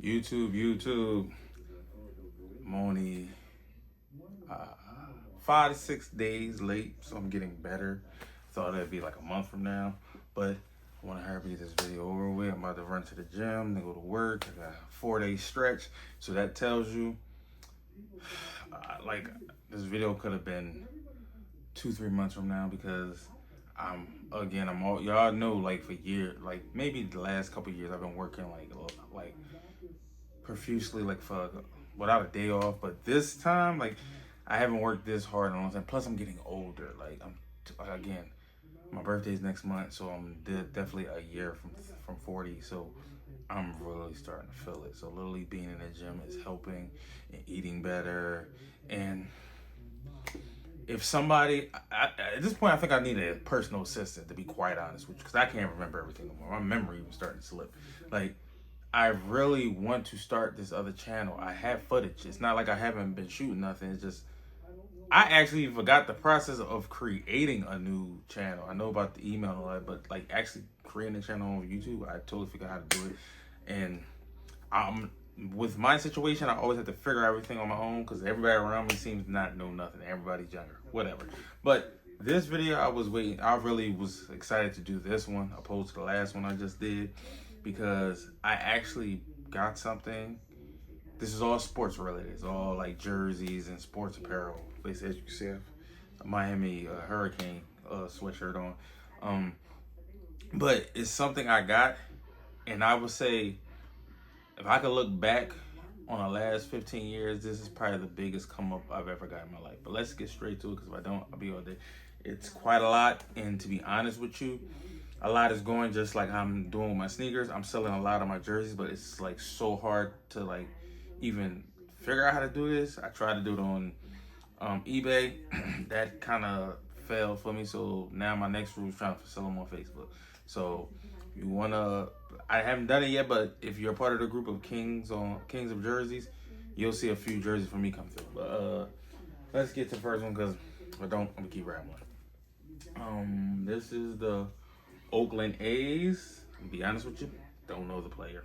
YouTube. I'm only 5 to 6 days late, so I'm getting better. Thought it'd be like a month from now, but I want to hurry get this video over with. I'm about to run to the gym, then go to work. I got a 4-day stretch, so that tells you, like, this video could have been 2-3 months from now because I'm all y'all know, like, for years, like maybe the last couple years I've been working like profusely, like for without a day off. But this time, like, I haven't worked this hard in a long time. Plus, I'm getting older. Like, again, my birthday's next month, so I'm definitely a year from 40. So I'm really starting to feel it. So literally being in the gym is helping, and eating better. And if somebody, at this point, I think I need a personal assistant, to be quite honest with you, because I can't remember everything anymore. My memory even starting to slip. Like, I really want to start this other channel. I have footage. It's not like I haven't been shooting nothing. It's just I actually forgot the process of creating a new channel. I know about the email and all that, but like actually creating a channel on YouTube, I totally forgot how to do it. And with my situation, I always have to figure everything on my own because everybody around me seems to not know nothing. Everybody's younger, whatever. But this video, I was waiting. I really was excited to do this one opposed to the last one I just did because I actually got something. This is all sports related. It's all like jerseys and sports apparel. As you can see, a Miami Hurricane sweatshirt on. But it's something I got, and I would say, if I could look back on the last 15 years, this is probably the biggest come up I've ever got in my life. But let's get straight to it, because if I don't, I'll be all day. It's quite a lot, and to be honest with you, a lot is going just like I'm doing with my sneakers. I'm selling a lot of my jerseys, but it's like so hard to like even figure out how to do this. I tried to do it on eBay. That kind of failed for me, so now my next rule is trying to sell them on Facebook. So you wanna, I haven't done it yet, but if you're a part of the group of Kings of Jerseys, you'll see a few jerseys from me come through. But let's get to the first one, because if I don't, I'm gonna keep rambling. This is the Oakland A's. To be honest with you, don't know the player.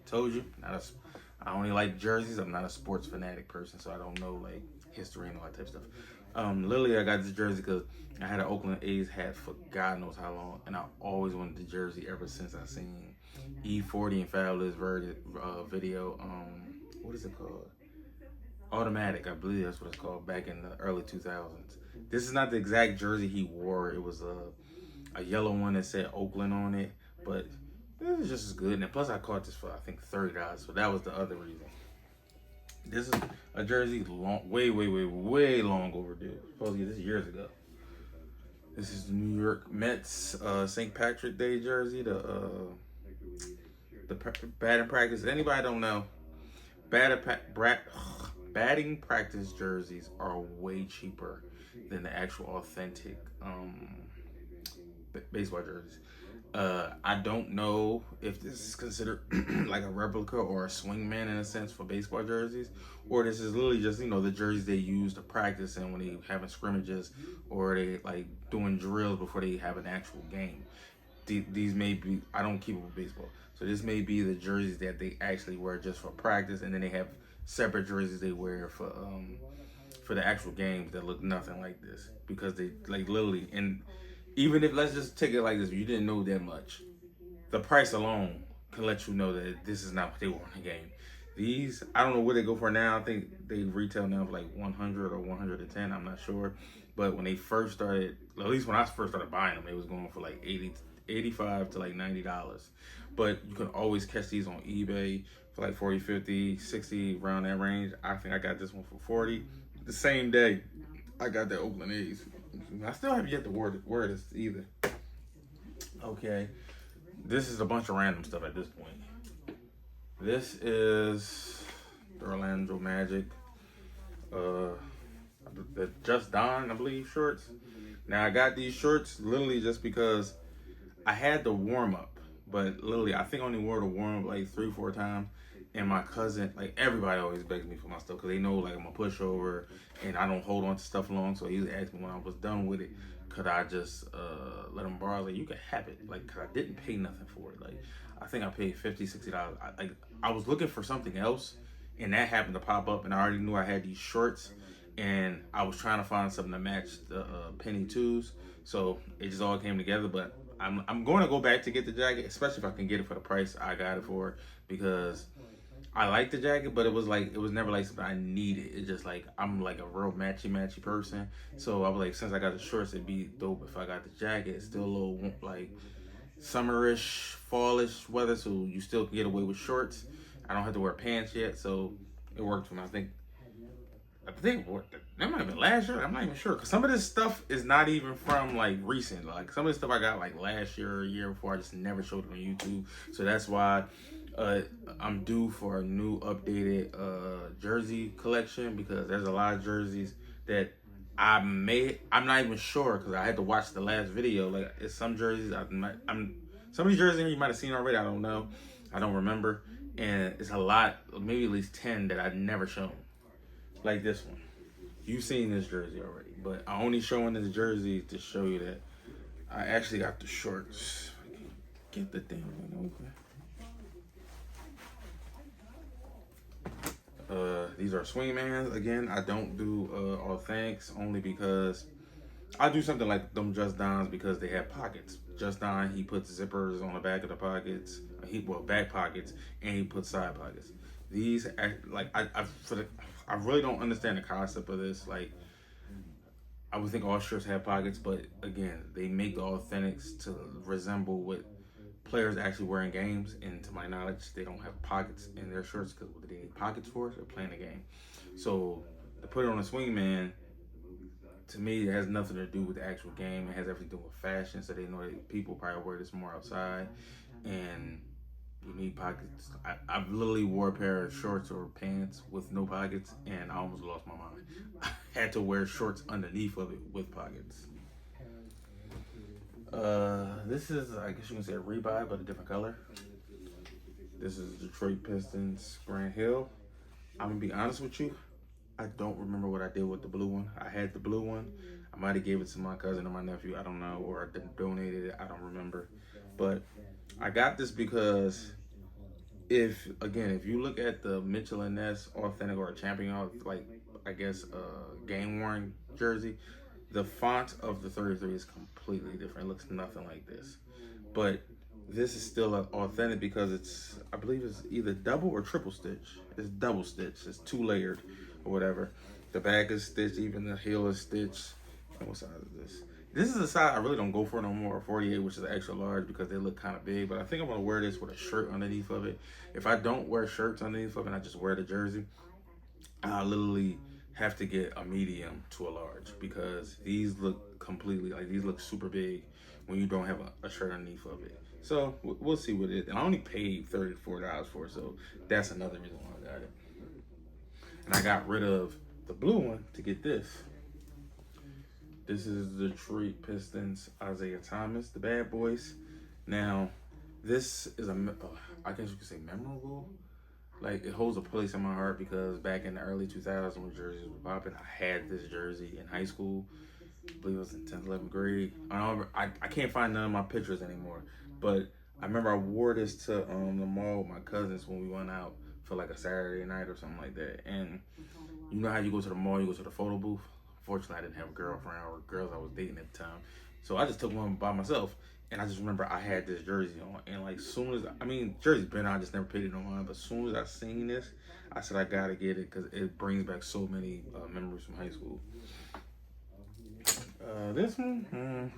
Told you, I only like jerseys. I'm not a sports fanatic person, so I don't know like history and all that type of stuff. Literally, I got this jersey because I had an Oakland A's hat for God knows how long, and I always wanted the jersey ever since I seen E40 and Fabulous video. What is it called? Automatic, I believe that's what it's called, back in the early 2000s. This is not the exact jersey he wore. It was a yellow one that said Oakland on it, but it was just as good. And plus, I caught this for I think $30, so that was the other reason. This is a jersey way long overdue. Supposedly this years ago. This is the New York Mets St. Patrick Day jersey. The batting practice. Anybody don't know? Batting practice jerseys are way cheaper than the actual authentic baseball jerseys. I don't know if this is considered like a replica or a swingman in a sense for baseball jerseys, or this is literally just, the jerseys they use to practice in when they having scrimmages or they like doing drills before they have an actual game. These may be, I don't keep up with baseball, so this may be the jerseys that they actually wear just for practice, and then they have separate jerseys they wear for the actual games that look nothing like this, because they like literally, and even if, let's just take it like this, if you didn't know that much, the price alone can let you know that this is not what they were in the game. These, I don't know what they go for now. I think they retail now for like 100 or 110. I'm not sure. But when they first started, at least when I first started buying them, they was going for like 85 to like $90. But you can always catch these on eBay for like 40, 50, 60, around that range. I think I got this one for 40. The same day I got the Oakland A's. I still haven't yet to wear this either. Okay, this is a bunch of random stuff at this point. This is the Orlando Magic, the Just Don, I believe, shorts. Now I got these shorts literally just because I had the warm up, but literally I think I only wore the warm up like 3-4 times. And my cousin, like everybody always begs me for my stuff because they know like I'm a pushover and I don't hold on to stuff long. So he asked me when I was done with it, could I just let him borrow? Like, you can have it, like, cause I didn't pay nothing for it. Like, I think I paid $50, $60. I was looking for something else, and that happened to pop up, and I already knew I had these shorts, and I was trying to find something to match the penny twos, so it just all came together. But I'm going to go back to get the jacket, especially if I can get it for the price I got it for, because I like the jacket, but it was never like something I needed. It's just like I'm like a real matchy person, so I was like, since I got the shorts, it'd be dope if I got the jacket. It's still a little like summerish, fallish weather, so you still can get away with shorts. I don't have to wear pants yet, so it worked for me. I think that might have been last year. I'm not even sure, because some of this stuff is not even from like recent. Like some of this stuff I got like last year or a year before. I just never showed it on YouTube, so that's why I'm due for a new updated jersey collection, because there's a lot of jerseys that I'm not even sure, because I had to watch the last video. Like it's some jerseys some of these jerseys you might have seen already. I don't know, I don't remember, and it's a lot, maybe at least 10 that I've never shown. Like this one, you've seen this jersey already, but I'm only showing this jersey to show you that I actually got the shorts. Get the damn thing open. These are Swingmans. Again, I don't do Authentics, only because I do something like them Just Dons, because they have pockets. Just Don, he puts zippers on the back of the pockets. Back pockets, and he puts side pockets. These I really don't understand the concept of this. Like, I would think all shirts have pockets, but again, they make the Authentics to resemble what players actually wear in games, and to my knowledge, they don't have pockets in their shirts, because what they need pockets for? They're playing the game. So to put it on a Swingman, to me, it has nothing to do with the actual game. It has everything to do with fashion, so they know that people probably wear this more outside, and you need pockets. I've literally wore a pair of shorts or pants with no pockets, and I almost lost my mind. I had to wear shorts underneath of it with pockets. This is, I guess you can say, a rebuy, but a different color. This is Detroit Pistons Grant Hill. I'm gonna be honest with you, I don't remember what I did with the blue one. I had the blue one. I might have gave it to my cousin or my nephew, I don't know, or I donated it, I don't remember. But I got this because if you look at the Mitchell and Ness authentic or champion, like I guess game worn jersey, the font of the 33 is completely different. It looks nothing like this. But this is still authentic because it's, I believe it's either double or triple stitch. It's double stitch. It's 2-layered or whatever. The back is stitched, even the heel is stitched. And what size is this? This is a size I really don't go for no more, 48, which is extra large, because they look kind of big. But I think I'm going to wear this with a shirt underneath of it. If I don't wear shirts underneath of it and I just wear the jersey, I'll literally have to get a medium to a large, because these look completely, like, these look super big when you don't have a shirt underneath of it. So we'll see what it is. And I only paid $34 for it, so that's another reason why I got it. And I got rid of the blue one to get this. This is the Detroit Pistons Isaiah Thomas, the Bad Boys. Now, this is I guess you could say memorable. Like, it holds a place in my heart, because back in the early 2000s when jerseys were popping, I had this jersey in high school. I believe it was in 10th, 11th grade. I can't find none of my pictures anymore, but I remember I wore this to the mall with my cousins when we went out for like a Saturday night or something like that. And you know how you go to the mall, you go to the photo booth? Fortunately, I didn't have a girlfriend or girls I was dating at the time. So I just took one by myself. And I just remember I had this jersey on. And like, soon as, jersey's been on, I just never paid it no mind. But as soon as I seen this, I said, I gotta get it, because it brings back so many memories from high school. This one,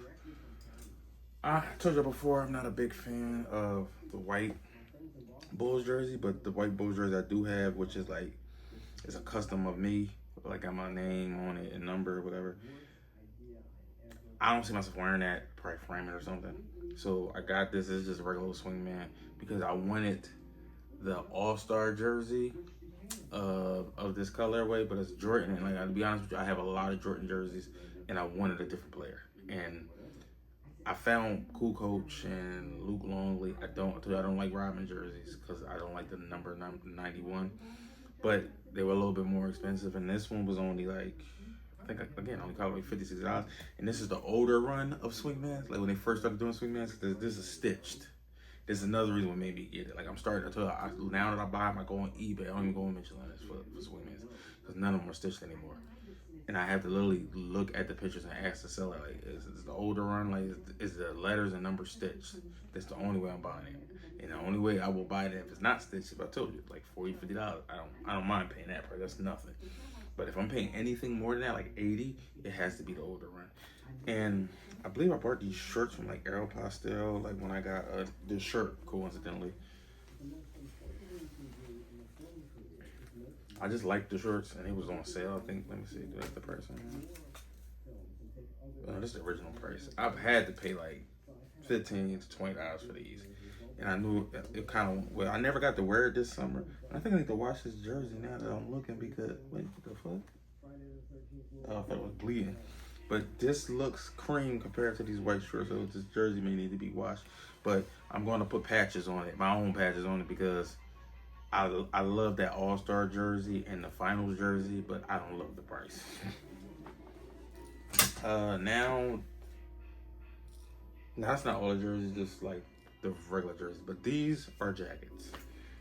I told you before, I'm not a big fan of the white Bulls jersey. But the white Bulls jersey I do have, which is like, it's a custom of me. Like, got my name on it and number or whatever. I don't see myself wearing that, probably frame it or something. So I got this. It's just a regular Swingman, because I wanted the All-Star jersey of this colorway, but it's Jordan. And like, to be honest with you, I have a lot of Jordan jerseys, and I wanted a different player. And I found Cool Coach and Luke Longley. I don't like Rodman jerseys, because I don't like the number 91. But they were a little bit more expensive, and this one was only like, I think, again, only cost like $56. And this is the older run of Swingmans, like when they first started doing Swingmans. This is stitched, This is another reason what made me get it. Like I'm starting to tell, now that I buy them, I go on eBay. I don't even go on Michelin's for swingmans because none of them are stitched anymore. And I have to literally look at the pictures and ask the seller, like, is the older run, like, is the letters and numbers stitched? That's the only way I'm buying it. And the only way I will buy it if it's not stitched, if I told you, like $40, $50, I don't mind paying that price. That's nothing. But if I'm paying anything more than that, like 80, it has to be the older run. And I believe I bought these shirts from like Aeropostale, like when I got this shirt, coincidentally. I just liked the shorts and it was on sale. I think, let me see, do I have the price on here? This is the original price. I've had to pay like $15 to $20 for these. And I knew it kind of, well, I never got to wear it this summer. I think I need to wash this jersey now that I'm looking because, wait, what the fuck? Oh, I thought it was bleeding. But this looks cream compared to these white shorts, so this jersey may need to be washed. But I'm going to put patches on it, my own patches on it, because I love that All-Star jersey and the Finals jersey, but I don't love the price. Now it's not all the jerseys, just like the regular jerseys, but these are jackets.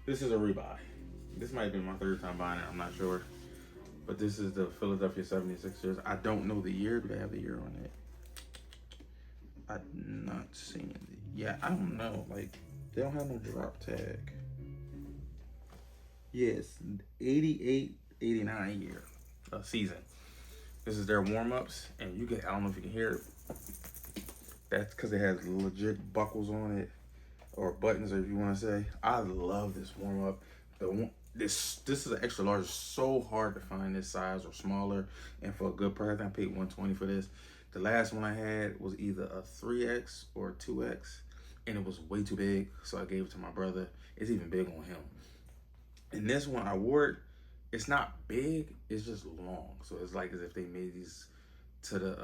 This is a rebuy. This might be my third time buying it, I'm not sure. But this is the Philadelphia 76ers. I don't know the year. Do they have the year on it? I'm not seeing it. Yeah, I don't know. Like, they don't have no drop tag. Yes, 88, 89 year season. This is their warm-ups, and you get, I don't know if you can hear it. That's because it has legit buckles on it, or buttons, or if you want to say. I love this warm-up. This is an extra large. It's so hard to find this size or smaller, and for a good price, I paid $120 for this. The last one I had was either a 3X or a 2X, and it was way too big, so I gave it to my brother. It's even big on him. And this one, I wore it. It's not big. It's just long. So it's like as if they made these to the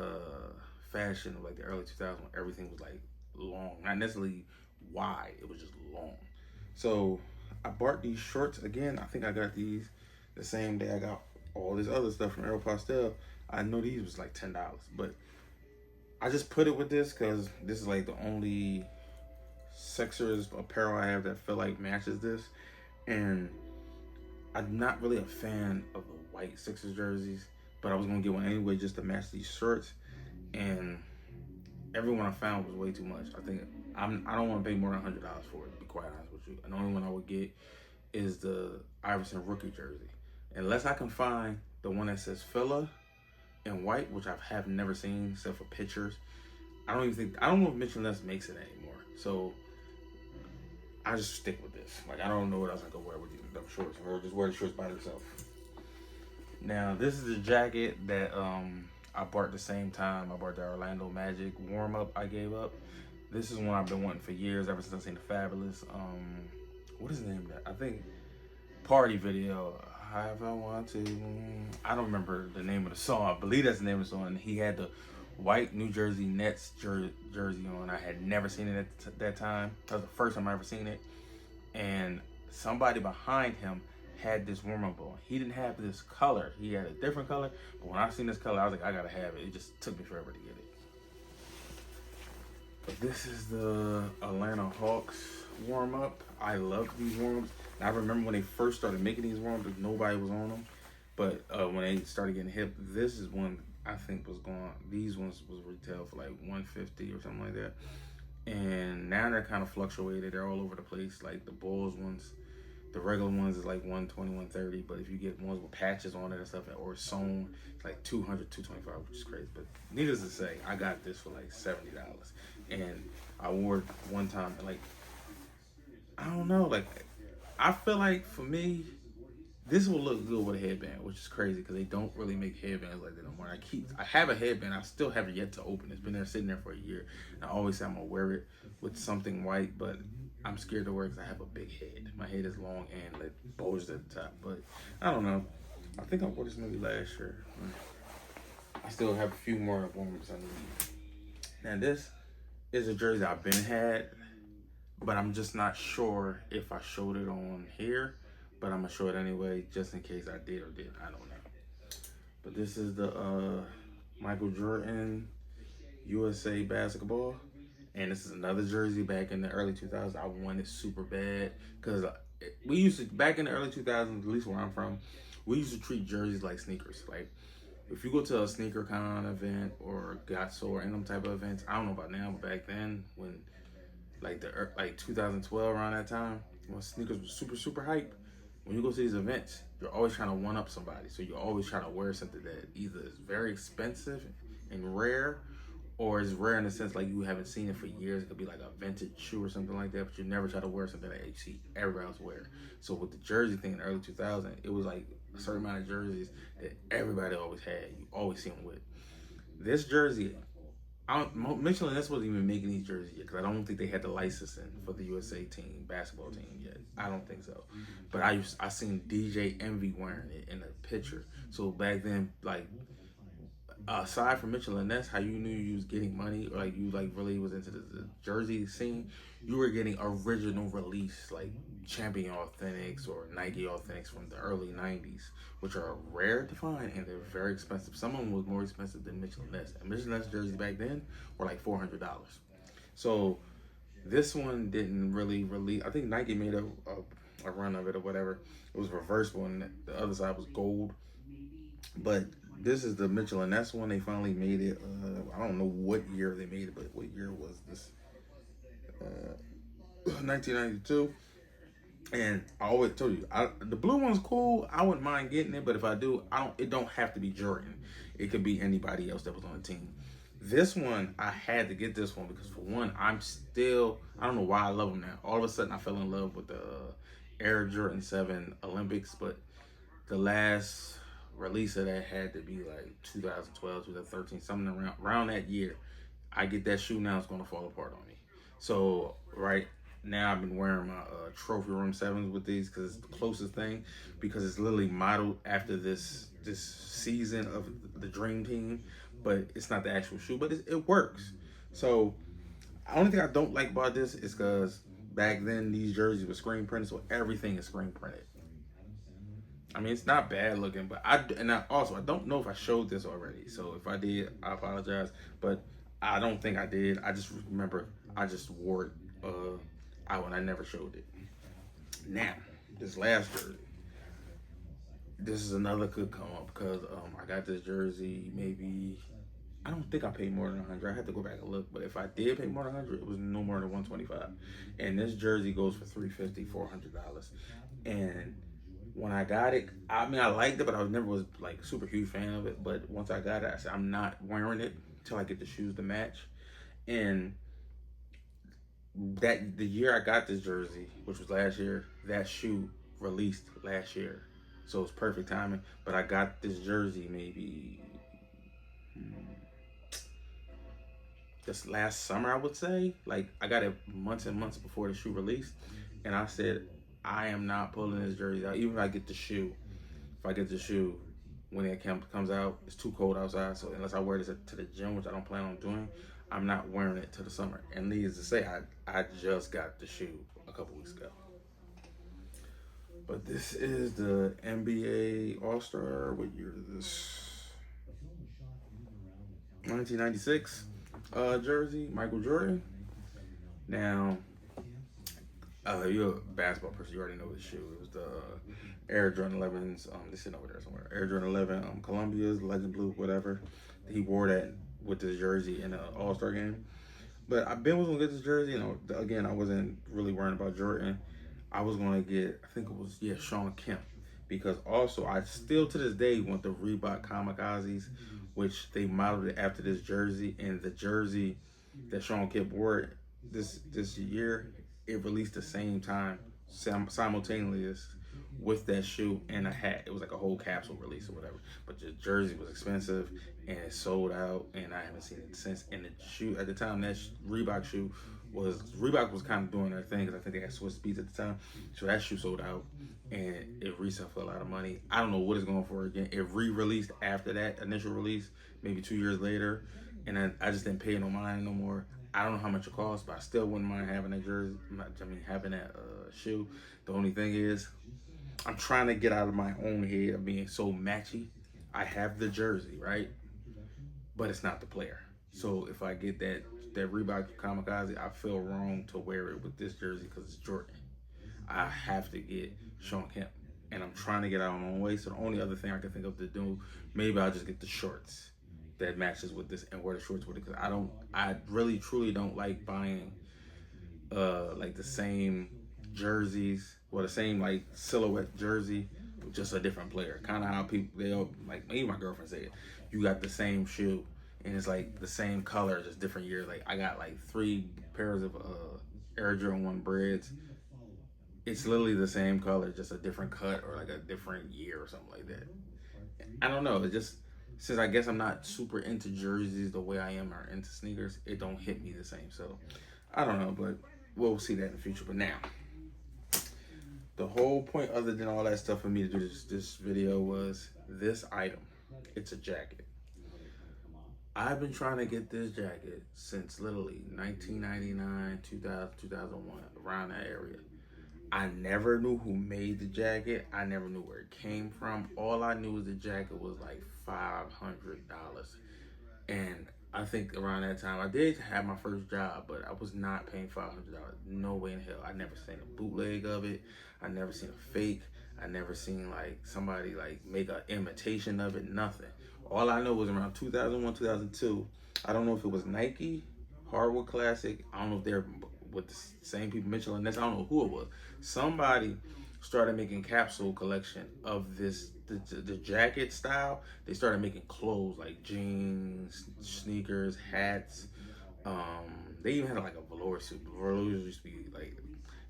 fashion of like the early 2000s when everything was like long, not necessarily wide. It was just long. So I bought these shorts again. I think I got these the same day I got all this other stuff from Aeropostale. I know these was like $10, but I just put it with this because this is like the only Sixers apparel I have that feel like matches this. And I'm not really a fan of the white Sixers jerseys, but I was gonna get one anyway just to match these shirts. And everyone I found was way too much. I think I don't want to pay more than $100 for it, to be quite honest with you. And the only one I would get is the Iverson rookie jersey. Unless I can find the one that says Phila in white, which I have never seen except for pictures. I don't know if Michelin makes it anymore. So I just stick with this. Like, I don't know what else I could wear with these shorts, or just wear the shorts by themselves. Now, this is the jacket that I bought at the same time I bought the Orlando Magic warm-up I gave up. This is one I've been wanting for years, ever since I seen the Fabulous, what is the name of that? I think Party Video. However I want to. I don't remember the name of the song. I believe that's the name of the song. And he had the white New Jersey Nets jersey on. I had never seen it at that time. That was the first time I ever seen it. And somebody behind him had this warm-up on. He didn't have this color. He had a different color. But when I seen this color, I was like, I gotta have it. It just took me forever to get it. But this is the Atlanta Hawks warm-up. I love these warm-ups. I remember when they first started making these warm-ups, nobody was on them. But when they started getting hip, this is one I think was going. These ones was retail for like $150 or something like that. And now they're kind of fluctuated. They're all over the place. Like the Bulls ones, the regular ones is like $120, $130. But if you get ones with patches on it and stuff, or sewn, it's like $200, $225, which is crazy. But needless to say, I got this for like $70. And I wore it one time, and like, I don't know, like, I feel like for me, this will look good with a headband, which is crazy because they don't really make headbands like that no more. I have a headband. I still haven't yet to open it. It's been there sitting there for a year. And I always say I'm going to wear it with something white, but I'm scared to wear it because I have a big head. My head is long and it bulges at the top. But I don't know. I think I wore this maybe last year. I still have a few more warm-ups I need. Now this is a jersey I've been had, but I'm just not sure if I showed it on here. But I'm gonna show it anyway, just in case I did or didn't. I don't know. But this is the Michael Jordan USA basketball. And this is another jersey back in the early 2000s. I wanted super bad because we used to, back in the early 2000s, at least where I'm from, we used to treat jerseys like sneakers. Like, if you go to a sneaker con event or Gatso or any of them type of events, I don't know about now, but back then, when like 2012 around that time, when sneakers was super hype, when you go to these events, you're always trying to one up somebody. So you're always trying to wear something that either is very expensive and rare, or is rare in the sense like you haven't seen it for years. It could be like a vintage shoe or something like that, but you never try to wear something that you see everybody else wear. So with the jersey thing in the early 2000s, it was like a certain amount of jerseys that everybody always had. You always see them with. This jersey, Michelin Ness wasn't even making these jerseys yet because I don't think they had the licensing for the USA team, basketball team yet. I don't think so. But I seen DJ Envy wearing it in a picture. So back then, like, aside from Mitchell and Ness, how you knew you was getting money, or like you like really was into the jersey scene, you were getting original release like Champion Authentics or Nike Authentics from the early 90s, which are rare to find and they're very expensive. Some of them was more expensive than Mitchell and Ness. And Mitchell and Ness jerseys back then were like $400. So this one didn't really release. I think Nike made a run of it or whatever. It was reversible and the other side was gold. But this is the Mitchell and Ness one. They finally made it. I don't know what year they made it, but what year was this? 1992. And I always told you, the blue one's cool. I wouldn't mind getting it, but if I do, it don't have to be Jordan. It could be anybody else that was on the team. This one, I had to get this one because for one, I don't know why I love them now. All of a sudden, I fell in love with the Air Jordan 7 Olympics, but the last release of that had to be like 2012, 2013, something around that year. I get that shoe now, it's going to fall apart on me. So right now I've been wearing my Trophy Room 7s with these because it's the closest thing, because it's literally modeled after this season of the Dream Team, but it's not the actual shoe, but it works. So the only thing I don't like about this is because back then these jerseys were screen printed, so everything is screen printed. I mean, it's not bad looking, but I don't know if I showed this already. So if I did, I apologize. But I don't think I did. I just remember I just wore it out and I never showed it. Now, this last jersey. This is another good come up because I got this jersey maybe, I don't think I paid more than 100. I had to go back and look, but if I did pay more than 100, it was no more than 125. And this jersey goes for $350, $400. And when I got it, I mean, I liked it, but I never was like super huge fan of it. But once I got it, I said, I'm not wearing it till I get the shoes to match. And the year I got this jersey, which was last year, that shoe released last year. So it's perfect timing. But I got this jersey maybe this last summer, I would say. Like, I got it months and months before the shoe released. And I said, I am not pulling this jersey out. Even if I get the shoe, when it comes out, it's too cold outside. So unless I wear this to the gym, which I don't plan on doing, I'm not wearing it to the summer. And needless to say, I just got the shoe a couple weeks ago. But this is the NBA All-Star. What year is this? 1996 jersey, Michael Jordan. Now, you're a basketball person, you already know the shoe. It was the Air Jordan 11s. They're sitting over there somewhere. Air Jordan 11, Columbia's, Legend Blue, whatever. He wore that with this jersey in an All-Star game. But I was going to get this jersey. Again, I wasn't really worrying about Jordan. I was going to get, I think it was, Shawn Kemp. Because also, I still to this day want the Reebok Kamikazes, which they modeled it after this jersey. And the jersey that Shawn Kemp wore this year, it released the same time, simultaneously with that shoe and a hat. It was like a whole capsule release or whatever. But the jersey was expensive and it sold out, and I haven't seen it since. And the shoe at the time, that Reebok shoe Reebok was kind of doing their thing because I think they had Swiss Beats at the time. So that shoe sold out and it resold for a lot of money. I don't know what it's going for again. It re-released after that initial release, maybe 2 years later, and I just didn't pay no mind no more. I don't know how much it costs, but I still wouldn't mind having that jersey. Having that shoe. The only thing is, I'm trying to get out of my own head of being so matchy. I have the jersey, right? But it's not the player. So if I get that Reebok Kamikaze, I feel wrong to wear it with this jersey because it's Jordan. I have to get Shawn Kemp, and I'm trying to get out of my own way. So the only other thing I can think of to do, maybe I'll just get the shorts that matches with this and wear the shorts with it, because I really truly don't like buying like the same jerseys or the same like silhouette jersey with just a different player. Kind of how people, they all, like even my girlfriend said, you got the same shoe and it's like the same color, just different years. Like I got like 3 pairs of Air Jordan 1 Breads. It's literally the same color, just a different cut or like a different year or something like that. I don't know. It just, since I guess I'm not super into jerseys the way I am or into sneakers, it don't hit me the same. So I don't know, but we'll see that in the future. But now, the whole point, other than all that stuff for me to do this video, was this item. It's a jacket. I've been trying to get this jacket since literally 1999, 2000, 2001, around that area. I never knew who made the jacket. I never knew where it came from. All I knew was the jacket was like $500. And I think around that time, I did have my first job, but I was not paying $500. No way in hell. I never seen a bootleg of it. I never seen a fake. I never seen like somebody like make an imitation of it, nothing. All I know was around 2001, 2002. I don't know if it was Nike, Hardwood Classic. I don't know if they're with the same people, Mitchell and Ness. I don't know who it was. Somebody started making capsule collection of this, the jacket style. They started making clothes like jeans, sneakers, hats. They even had like a velour suit. Velour used to be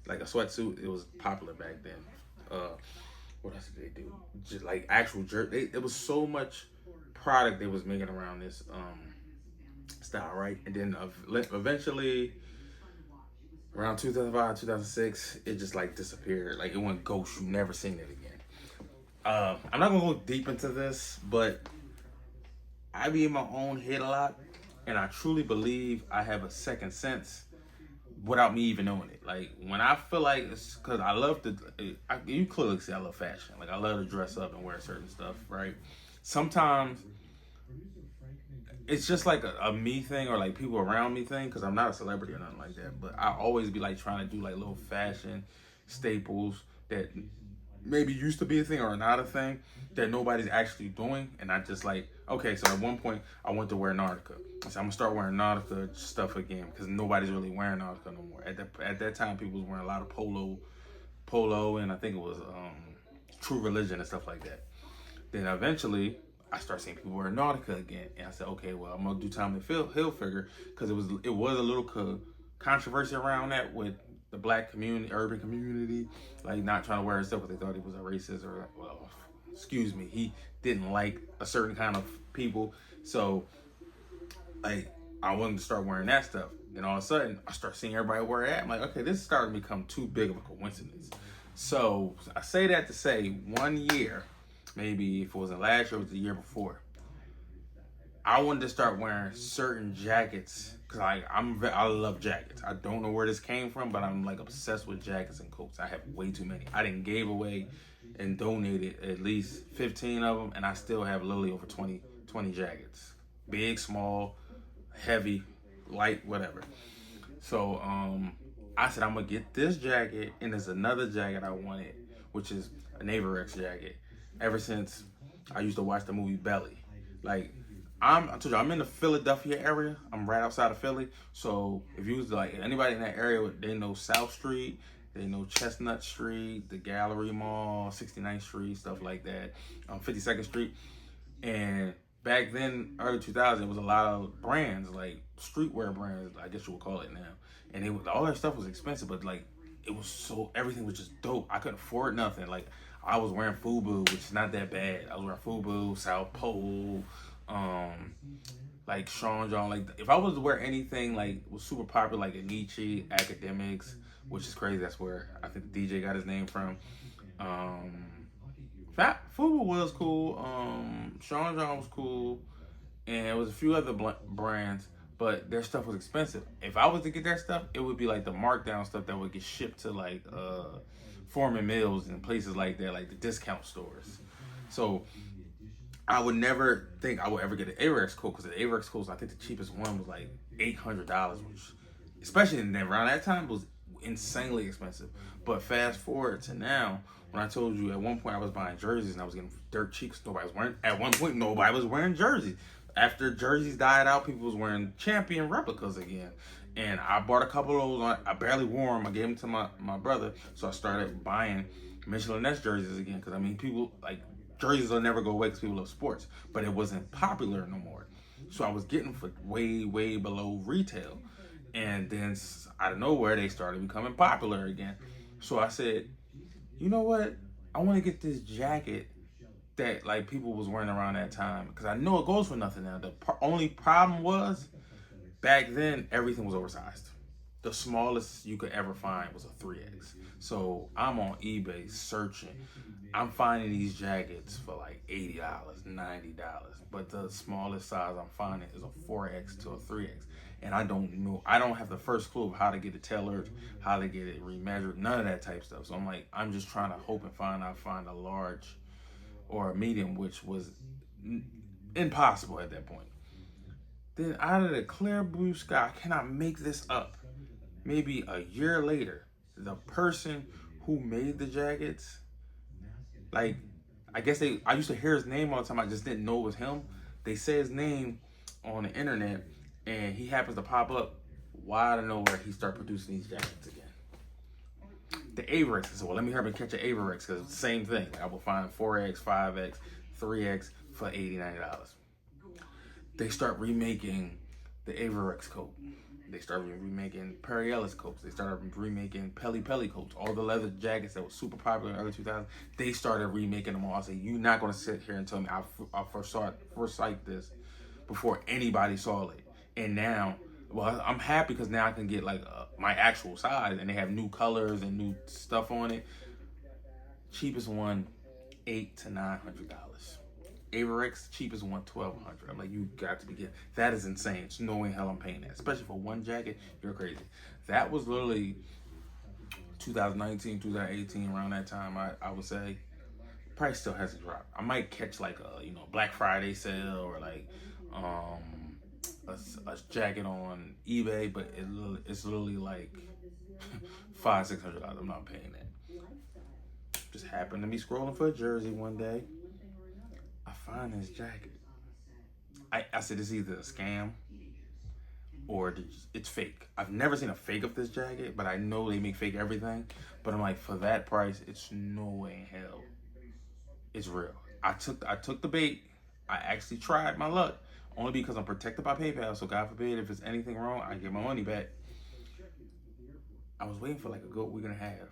like a sweatsuit. It was popular back then. What else did they do? Just like actual jersey. It was so much product they was making around this style, right? And then eventually, around 2005, 2006, it just like disappeared. Like it went ghost. You never seen it again. I'm not gonna go deep into this, but I be in my own head a lot, and I truly believe I have a second sense without me even knowing it. Like when I feel like it's because I love to, you clearly see I love fashion. Like I love to dress up and wear certain stuff, right? Sometimes it's just like a me thing or like people around me thing, because I'm not a celebrity or nothing like that, but I always be like trying to do like little fashion staples that maybe used to be a thing or not a thing that nobody's actually doing. And I just like, okay, so at one point I went to wear Nautica. I said I'm gonna start wearing Nautica stuff again because nobody's really wearing Nautica no more. At that time people was wearing a lot of polo, and I think it was True Religion and stuff like that. Then eventually I started seeing people wearing Nautica again, and I said, okay, well, I'm gonna do Tommy Hilfiger because it was a little controversy around that with the black community, urban community, like not trying to wear his stuff because they thought he was a racist or, well, excuse me, he didn't like a certain kind of people. So, like, I wanted to start wearing that stuff, and all of a sudden, I start seeing everybody wear that. I'm like, okay, this is starting to become too big of a coincidence. So I say that to say 1 year. Maybe if it wasn't last year, it was the year before, I wanted to start wearing certain jackets because I love jackets. I don't know where this came from, but I'm like obsessed with jackets and coats. I have way too many. I didn't gave away and donated at least 15 of them, and I still have literally over 20 jackets. Big, small, heavy, light, whatever. So I said I'm gonna get this jacket, and there's another jacket I wanted, which is a Navirex jacket. Ever since I used to watch the movie Belly. Like, I told you, I'm in the Philadelphia area. I'm right outside of Philly. So if you was like, anybody in that area, they know South Street, they know Chestnut Street, the Gallery Mall, 69th Street, stuff like that, 52nd Street. And back then, early 2000s, it was a lot of brands, like streetwear brands, I guess you would call it now. And all that stuff was expensive, but like, it was everything was just dope. I couldn't afford nothing. Like, I was wearing FUBU, which is not that bad. I was wearing FUBU, South Pole, like Sean John. Like, if I was to wear anything like was super popular, like Anichi, Academics, which is crazy. That's where I think the DJ got his name from. FUBU was cool. Sean John was cool, and it was a few other brands, but their stuff was expensive. If I was to get their stuff, it would be like the markdown stuff that would get shipped to like Foreman Mills and places like that, like the discount stores. So I would never think I would ever get an Avirex coat, because the Avirex coats, I think the cheapest one was like $800, which, especially around that time, was insanely expensive. But fast forward to now, when I told you at one point I was buying jerseys and I was getting dirt cheap because nobody was wearing. At one point, nobody was wearing jerseys. After jerseys died out, people was wearing champion replicas again. And I bought a couple of those. I barely wore them. I gave them to my brother. So I started buying Michelin Ness jerseys again. Because, I mean, people, like, jerseys will never go away because people love sports. But it wasn't popular no more. So I was getting for way, way below retail. And then out of nowhere, they started becoming popular again. So I said, you know what? I want to get this jacket that, like, people was wearing around that time. Because I know it goes for nothing now. The only problem was, back then, everything was oversized. The smallest you could ever find was a 3X. So I'm on eBay searching. I'm finding these jackets for like $80, $90. But the smallest size I'm finding is a 4X to a 3X. And I don't know, I don't have the first clue of how to get it tailored, how to get it remeasured, none of that type stuff. So I'm like, I'm just trying to hope and find a large or a medium, which was impossible at that point. Then out of the clear blue sky, I cannot make this up, maybe a year later, the person who made the jackets, like, I guess I used to hear his name all the time, I just didn't know it was him. They say his name on the internet, and he happens to pop up. Why out of nowhere, he started producing these jackets again. The Avirex. I said, well, let me hurry and catch an Avirex, because it's the same thing. I will find 4X, 5X, 3X for $80, $90. They start remaking the Avirex coat. They started remaking Perry Ellis coats. They started remaking Pelly coats. All the leather jackets that were super popular in the early 2000s, they started remaking them all. I said, you're not going to sit here and tell me I foresight this before anybody saw it. And now, well, I'm happy because now I can get like my actual size, and they have new colors and new stuff on it. Cheapest one, $800 to $900. Avirex, cheapest one, $1,200. I'm like, you got to be kidding. That is insane. There's no way in hell I'm paying that, especially for one jacket. You're crazy. That was literally 2019, 2018, around that time. I would say price still hasn't dropped. I might catch like a Black Friday sale or like a jacket on eBay, but it's literally like $500-$600. I'm not paying that. Just happened to be scrolling for a jersey one day. I find this jacket. I said it's either a scam or it's fake. I've never seen a fake of this jacket, but I know they make fake everything. But I'm like, for that price, it's no way in hell it's real. I took the bait. I actually tried my luck. Only because I'm protected by PayPal, so God forbid if it's anything wrong, I get my money back. I was waiting for like a good week and a half.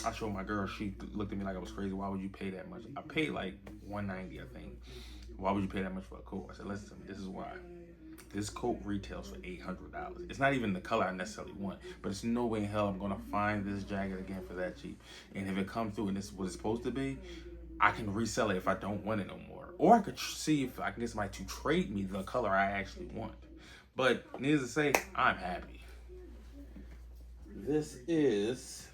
I showed my girl, she looked at me like I was crazy. Why would you pay that much? I paid like $190, I think. Why would you pay that much for a coat? I said, listen to me, this is why. This coat retails for $800. It's not even the color I necessarily want, but it's no way in hell I'm gonna find this jacket again for that cheap. And if it comes through and this is what it's supposed to be, I can resell it if I don't want it no more. Or I could see if I can get somebody to trade me the color I actually want. But needless to say, I'm happy. This is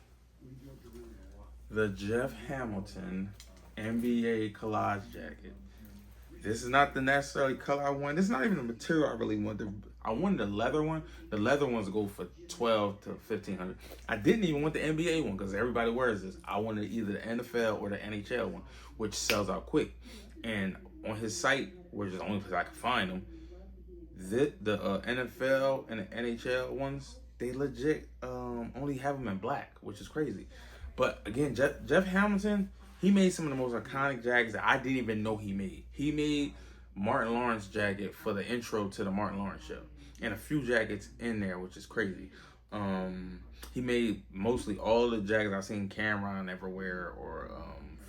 the Jeff Hamilton NBA collage jacket. This is not the necessarily color I want. This is not even the material I really want. I wanted the leather one. The leather ones go for $1,200 to $1,500. I didn't even want the NBA one because everybody wears this. I wanted either the NFL or the NHL one, which sells out quick. And on his site, which is the only place I could find them, the NFL and the NHL ones, they legit only have them in black, which is crazy. But again, Jeff Hamilton, he made some of the most iconic jackets that I didn't even know he made. He made Martin Lawrence jacket for the intro to the Martin Lawrence show, and a few jackets in there, which is crazy. He made mostly all the jackets I've seen Cameron everywhere or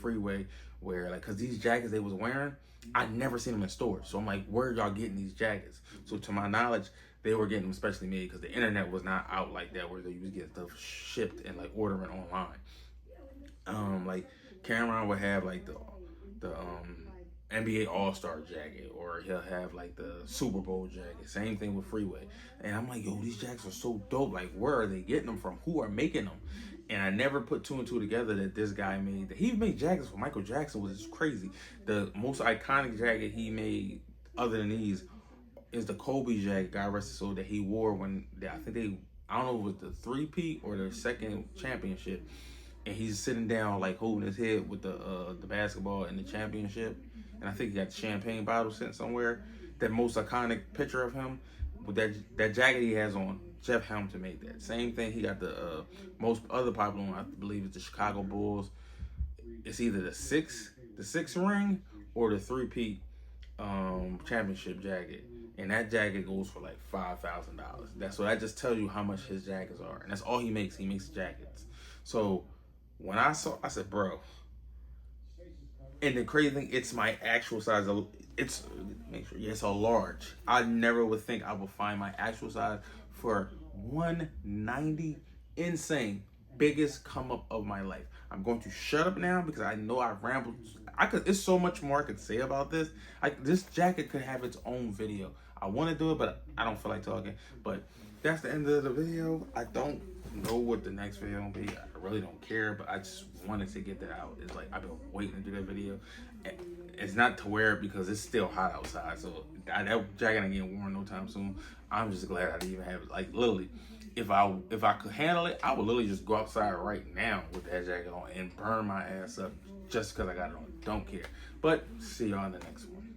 Freeway wear, like, cause these jackets they was wearing, I'd never seen them in stores. So I'm like, where are y'all getting these jackets? So to my knowledge, they were getting them specially made because the internet was not out like that, where you was getting stuff shipped and like ordering online. Like Cameron would have like the NBA All-Star jacket, or he'll have like the Super Bowl jacket. Same thing with Freeway. And I'm like, yo, these jackets are so dope. Like, where are they getting them from? Who are making them? And I never put two and two together that this guy made. That he made jackets for Michael Jackson, which is crazy. The most iconic jacket he made, other than these, is the Kobe jacket, God rest his soul, that he wore when I think they, I don't know if it was the 3-peat or the second championship, and he's sitting down like holding his head with the basketball in the championship, and I think he got the champagne bottle sitting somewhere. That most iconic picture of him with that jacket he has on. Jeff Hamilton made that. Same thing. He got the most other popular one, I believe, is the Chicago Bulls. It's either the six ring or the 3-peat championship jacket, and that jacket goes for like $5,000. That just tells you how much his jackets are, and that's all he makes. He makes jackets. So when I said, bro. And the crazy thing, it's my actual size. It's a large. I never would think I would find my actual size for $190. Insane. Biggest come up of my life. I'm going to shut up now because I know I rambled. It's so much more I could say about this. This jacket could have its own video. I want to do it, but I don't feel like talking. But that's the end of the video. I don't know what the next video will be. I really don't care, but I just wanted to get that out. It's like I've been waiting to do that video. It's not to wear it because it's still hot outside, so that jacket ain't getting worn no time soon. I'm just glad I didn't even have it. Like literally, if I could handle it, I would literally just go outside right now with that jacket on and burn my ass up just because I got it on. Don't care. But see y'all in the next one.